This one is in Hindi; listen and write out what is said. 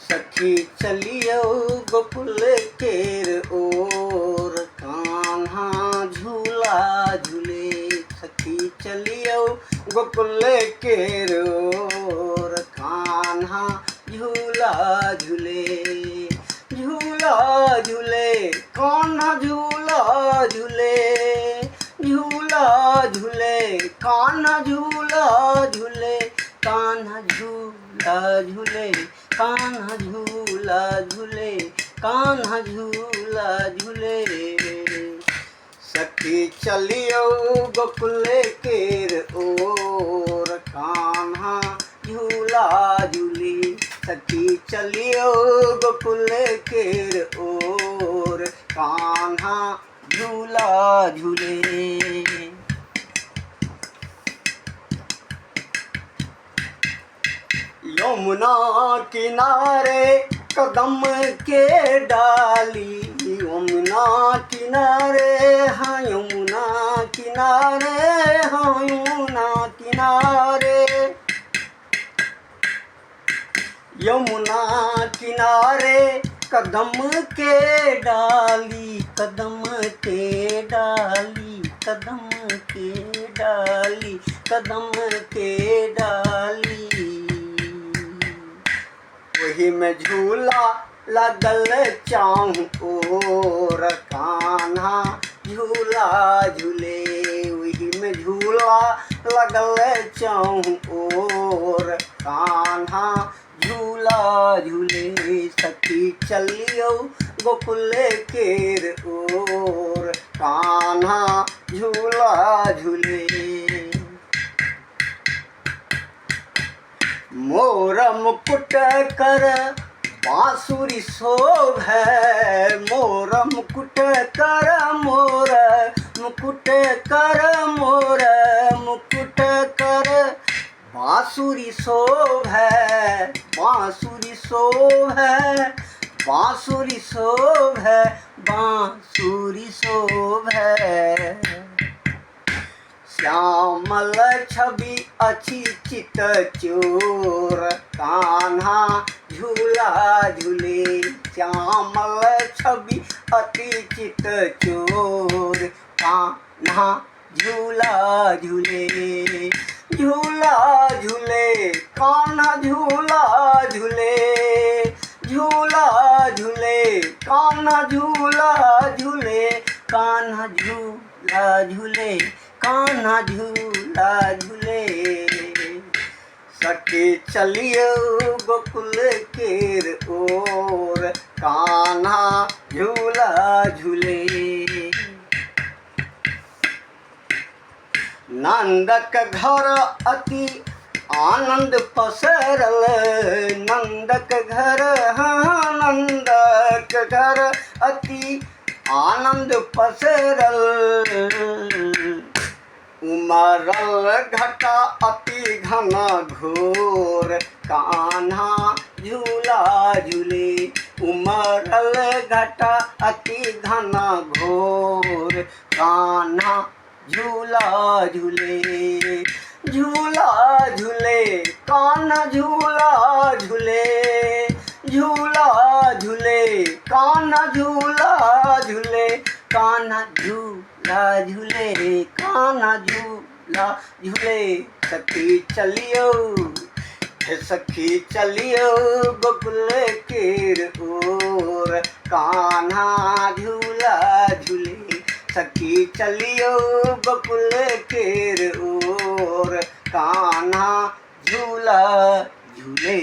सखी चलियो गोकुल केर ओर, कान्हा झूला झूले। सखी चलियो गोकुल केर ओर, कान्हा झूला झूले। झूला झूले कान्हा झूला झूले, झूला झूले कान्हा झूला झूले। कान्हा झूला झूले, कान्हा झूला झूले, कान्हा झूला झूले। सखी चलियो गोकुल केर ओर, कान्हा झूला झूले। सखी चलियो गोकुल केर ओर, कान्हा झूला झूले। यमुना किनारे कदम के डाली, यमुना किनारे हाँ यमुना किनारे, हाँ यमुना किनारे। यमुना किनारे कदम के डाली, कदम के डाली, कदम के डाली, कदम के डाली। वही में झूला लगल चाहूं ओर, कान्हा झूला झूले। वही में झूला लगल चाहूं ओर, कान्हा झूला झूले। सखी चलियो गोकुल केर ओर, कान्हा झूला झूले। मोर मुकुट कर बांसुरी शोभे, मोर मुकुट कर मोर मुकुट कर, मोर मुकुट कर बांसुरी शोभे, बांसुरी शोभे, बांसुरी शोभे, बांसुरी शोभे। श्यामल छवि अच्छी चित चोर, कान्हा झूला झूले। श्यामल छवि अति चित चोर, कान्हा झूला झूले। झूला झूले कान्हा झूला झूले, झूला झूले कान्हा झूला झूले। कान्हा झूला झूले, कान्हा झूला झूले। सखी चलियो गोकुल केर ओर, कान्हा झूला झूले। नंदक घर अति आनंद पसरल, नंदक घर हाँ नंदक घर अति आनंद पसरल। उमरल घटा अति घना घोर, कान्हा झूला झूले। उमरल घटा अति घना घोर, कान्हा झूला झूले। झूला झूले कान्हा झूला झूले, झूला झूले कान्हा झूला झूले। कान्हा झूला झूले, कान्हा झूला झूले। सखी चलियो हे सखी चलियो गोकुल केर ओर, कान्हा झूला झूले। सखी चलियो गोकुल केर ओर, कान्हा झूला झूले।